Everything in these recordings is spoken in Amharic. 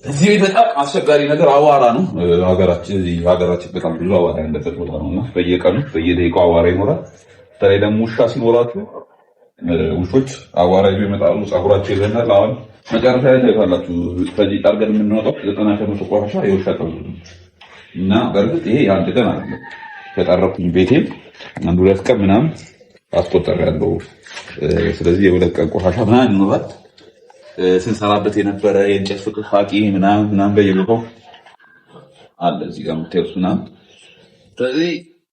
እዚህ ቤት በጣም አስቸጋሪ ነገር አዋራ ነው። ሀገራችን በጣም ብዙ አዋራ ያለበት ቦታ ነውና በየቀኑ በየደቂቃው አዋራ ይኖራል። በተለይ ደግሞ ውሻ ሲኖራችሁ ውሾች አዋራ ይዞ ይመጣሉ፣ ፀጉራቸው ይዘናል። አሁን መጨረሻ ላይ ታይቷላችሁ። ከዚህ ጠርገን የምንወጣው 90% ቆሻሻ የውሻ ጠርግ እና በእርግጥ ይሄ አንድ ቀን አይደለም። ከጠረኩኝ ቤቴን አንድ 2 ቀን ምናምን አስቆጥሬያለሁ። ስለዚህ የ2 ቀን ቆሻሻ ምናምን ይኖራል። ስንሰራበት የነበረ የእንጨት ፍቅፋቂ ምናምን በየቦታው አለ። እዚህ ጋር የምታዩት ምናምን። ስለዚህ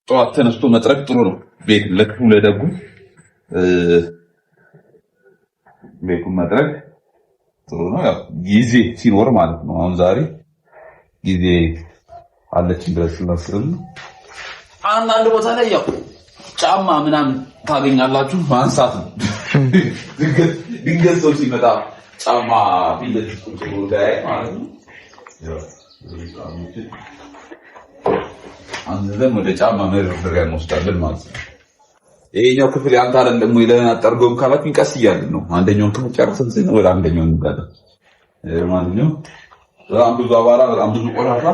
ጠዋት ተነስቶ መጥረግ ጥሩ ነው። ቤት ለክፉ ለደጉ ቤቱን መጥረግ ጥሩ ነው። ያው ጊዜ ሲኖር ማለት ነው። አሁን ዛሬ ጊዜ አለችን ድረስ ስለስል አንዳንድ ቦታ ላይ ያው ጫማ ምናምን ታገኛላችሁ። ማንሳት ነው። ድንገት ሰው ሲመጣ ጫማ ቢልት ቁጥሩ ላይ ማለት ነው። ያው አንዘን ወደ ጫማ መደርደሪያ እንወስዳለን ማለት ነው። ይሄኛው ክፍል ያንተ አይደለም ወይ ለና ጠርጎም ካላችሁ ቀስ እያልን ነው። አንደኛውን ክፍል ጨርሰን ስን ወደ አንደኛው እንጋለን ማለት ነው። በጣም ብዙ አቧራ፣ በጣም ብዙ ቆሻሻ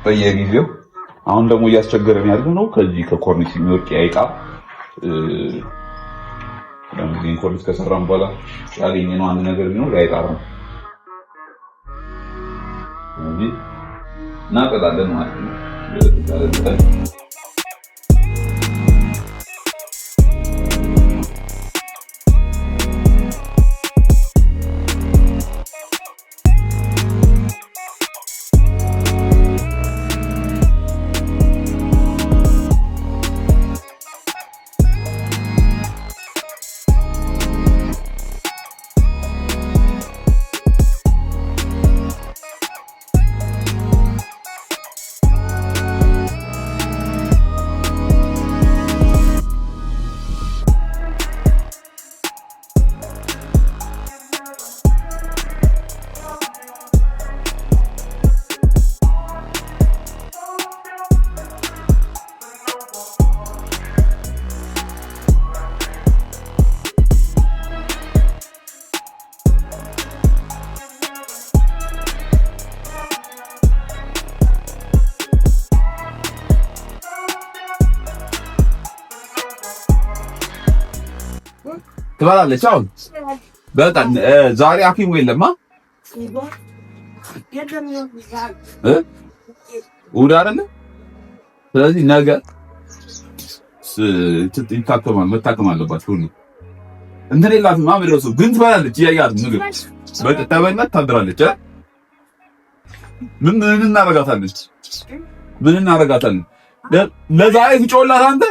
በየጊዜው። አሁን ደግሞ እያስቸገረን ያለው ነው ከዚህ ከኮርኒስ የሚወርቅ ያይጣ ለምን ኮርኒስ ከሰራን በኋላ ያገኘነው አንድ ነገር ቢኖር ያይጣ ነው እንጂ እናቀዳለን ማለት ነው። ትበላለች። አሁን በጣም ዛሬ ሐኪሙ የለማ እሑድ አይደለ? ስለዚህ ነገ መታከም አለባቸው ሁሉ እንትን የላትም አመለሱ ግን ትበላለች። እያያት ምግብ በተበላት ታድራለች። ምን እናረጋታለን? ለዛሬ ትጮላት አንተ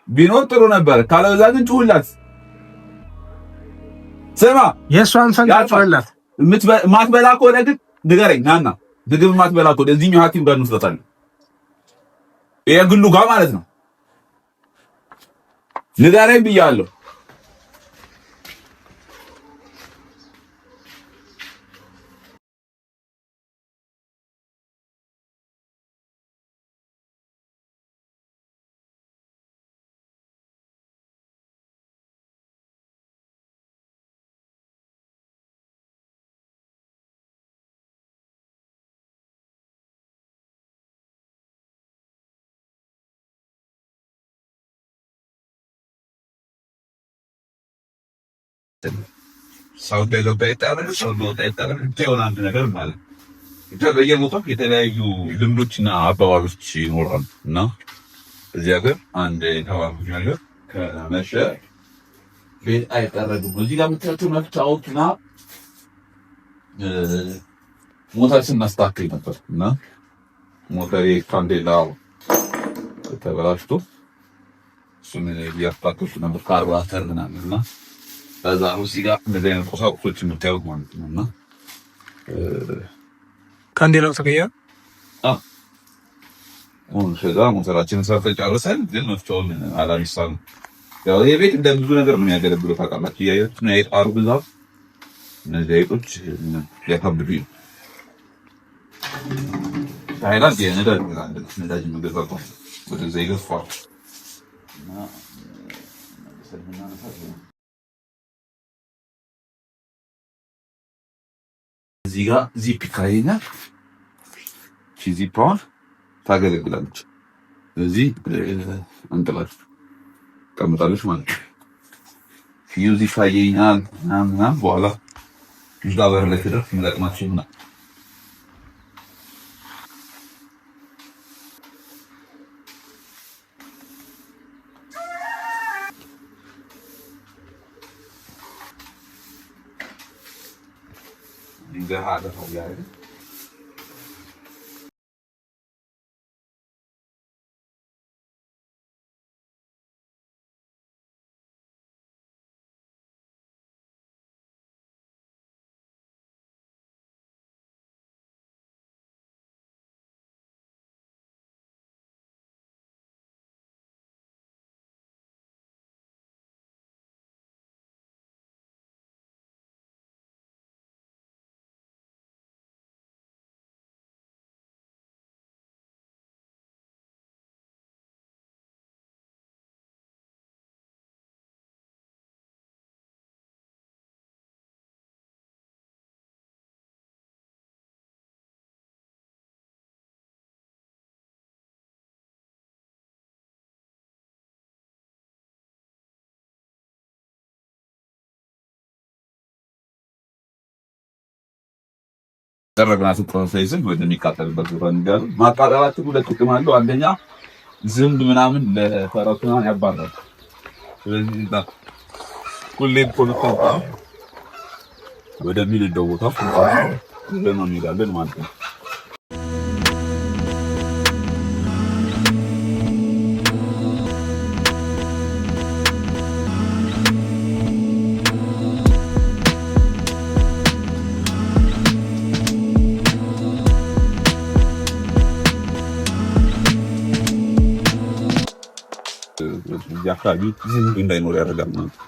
ቢኖር ጥሩ ነበር። ካለበዛ ግን ጩህላት። ስማ የሷን ፈንታላት ማትበላ ከሆነ ግን ንገረኝ። ናና ምግብ ማትበላ ከሆነ እዚህኛው ሐኪም ጋር እንወስዳታለን። የግሉ ጋር ማለት ነው። ንገረኝ ብያለሁ። ሰው በለበ አንድ ነገር ማለት በየቦታው የተለያዩ ልምዶችና አባባሎች ይኖራሉ እና እዚህ ሀገር አንድ ተባባሪ ነገር ከመሸ ቤት አይጠረግም። እዚህ ጋር የምታዩት መፍቻዎችና ሞተር ስናስተካክል ነበር እና ሞተሬ ካንዴላው ተበላሽቶ እሱን እያስተካከልኩ ነበር ካርቡሬተር ምናምን እና በዛ እዚህ ጋር እንደዚህ አይነት ቁሳቁሶች የምታዩት ማለት ነው እና ካንዴላው ተቀየረ። ሞተራችንን ሰርተን ጨርሰን ግን መፍቻውን አላነሳንም። ያው ይሄ ቤት እንደ ብዙ ነገር ነው የሚያገለግለው ታውቃላችሁ። እያያችሁ ነው የጣሩ ብዛት። እነዚህ አይጦች ሊያካብዱኝ ነው። ታይላንድ የነዳጅ መገዛቷ ወደዛ ይገፋል እና እዚህ ጋር ዚፕ ይታየኛል። ዚፕዋን ታገለግላለች። እዚህ እንጥላል ቀምጣለች ማለት ነው። ፊውዝ ይታየኛል ምናምን በኋላ እዛ በር ላይ ትደርስ የሚጠቅማቸው ይሆናል። ደረግናት ፕሮሰስን ወደሚቃጠልበት ቦታ እንዲያሉ ማቃጠላችን ሁለት ጥቅም አለው። አንደኛ ዝንብ ምናምን ለፈረሱና ያባራል። ስለዚህ ሁሌም ኮንታ ወደሚልደው ቦታ ለምን እንሄዳለን ማለት ነው። አካባቢ ዝንብ እንዳይኖር ያደርጋል ማለት ነው።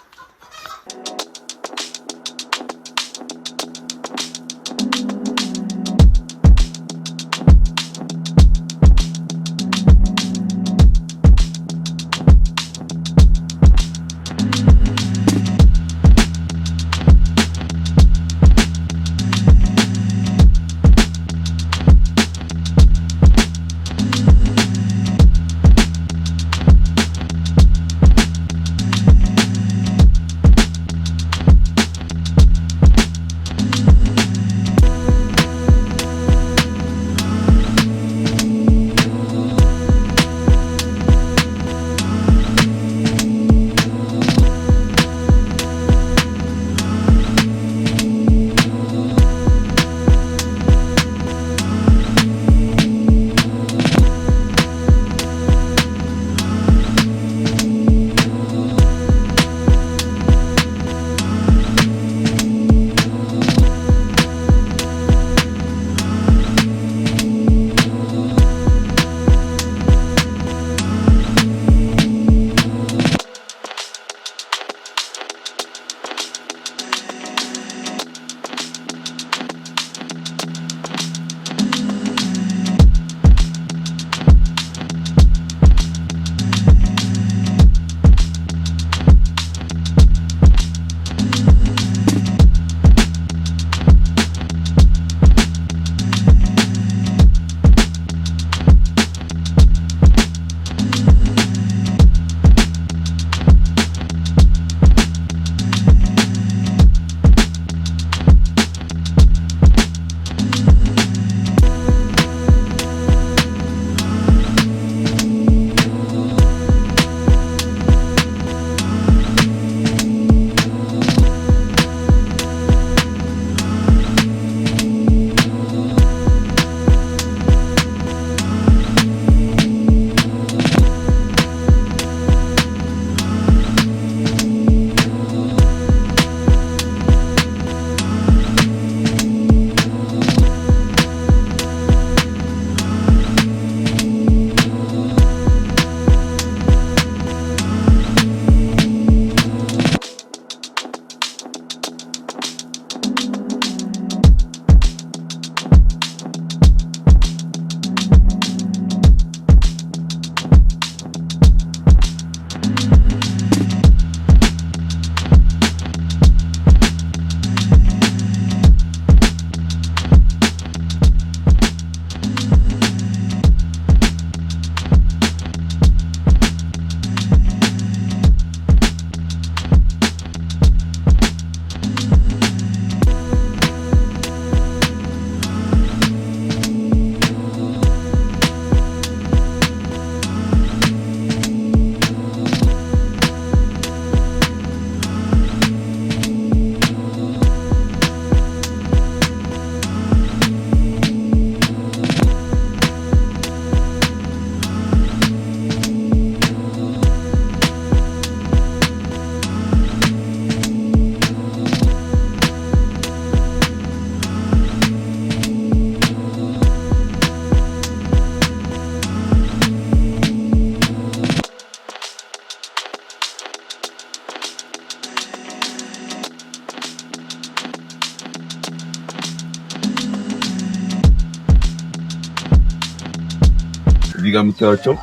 ጋር የምታዩቸው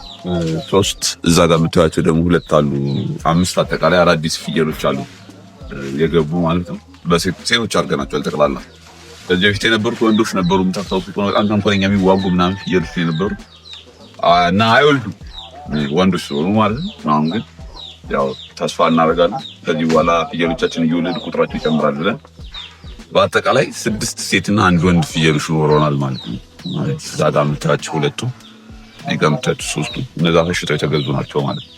3 እዛ ጋር የምታዩቸው ደግሞ 2 አሉ። 5 አጠቃላይ አዳዲስ ፍየሎች አሉ የገቡ ማለት ነው። በሴቶች አድርገናቸዋል ጠቅላላ። ከዚህ በፊት የነበሩት ወንዶች ነበሩ። የምታስታውሱት ከሆነ በጣም ተንኮለኛ የሚዋጉ ምናምን ፍየሎች የነበሩ እና አይወልዱም ወንዶች ስለሆኑ ማለት ነው። አሁን ግን ያው ተስፋ እናደርጋለን ከዚህ በኋላ ፍየሎቻችን እየወለዱ ቁጥራቸው ይጨምራል ብለን በአጠቃላይ 6 ሴትና 1 ወንድ ፍየሎች ኖረናል ማለት ነው። እዛ ጋር የምታያቸው 2 እዚህ ጋር የምታያቸው 3 እነዛ ተሽጠው የተገዙ ናቸው ማለት ነው።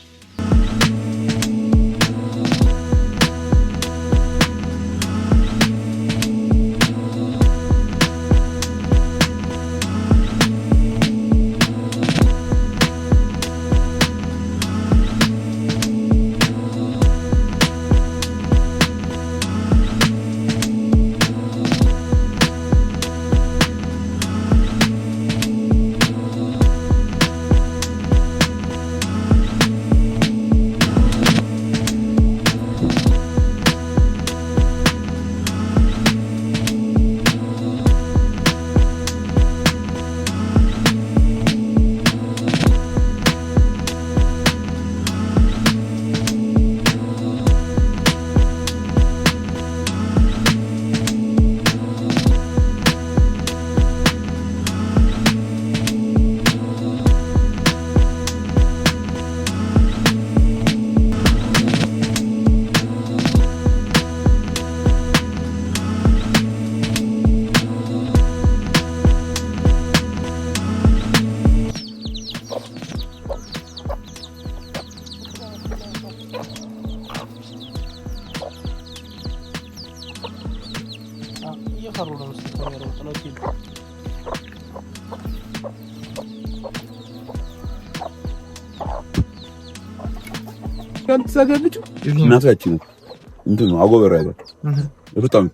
ተዘጋጅ እናታችን እንትን ነው አጎበራ አይደል ሩጣም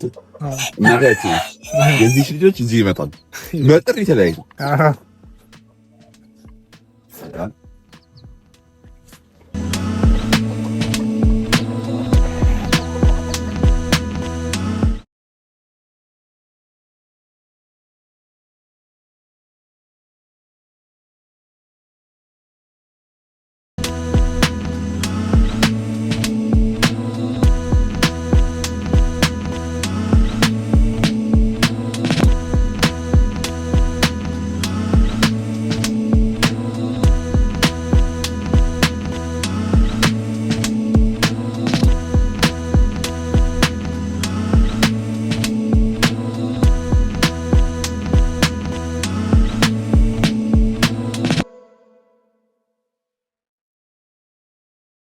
እናታችን የዚህ ልጆች እዚህ ይመጣሉ በጥሪ ተለያዩ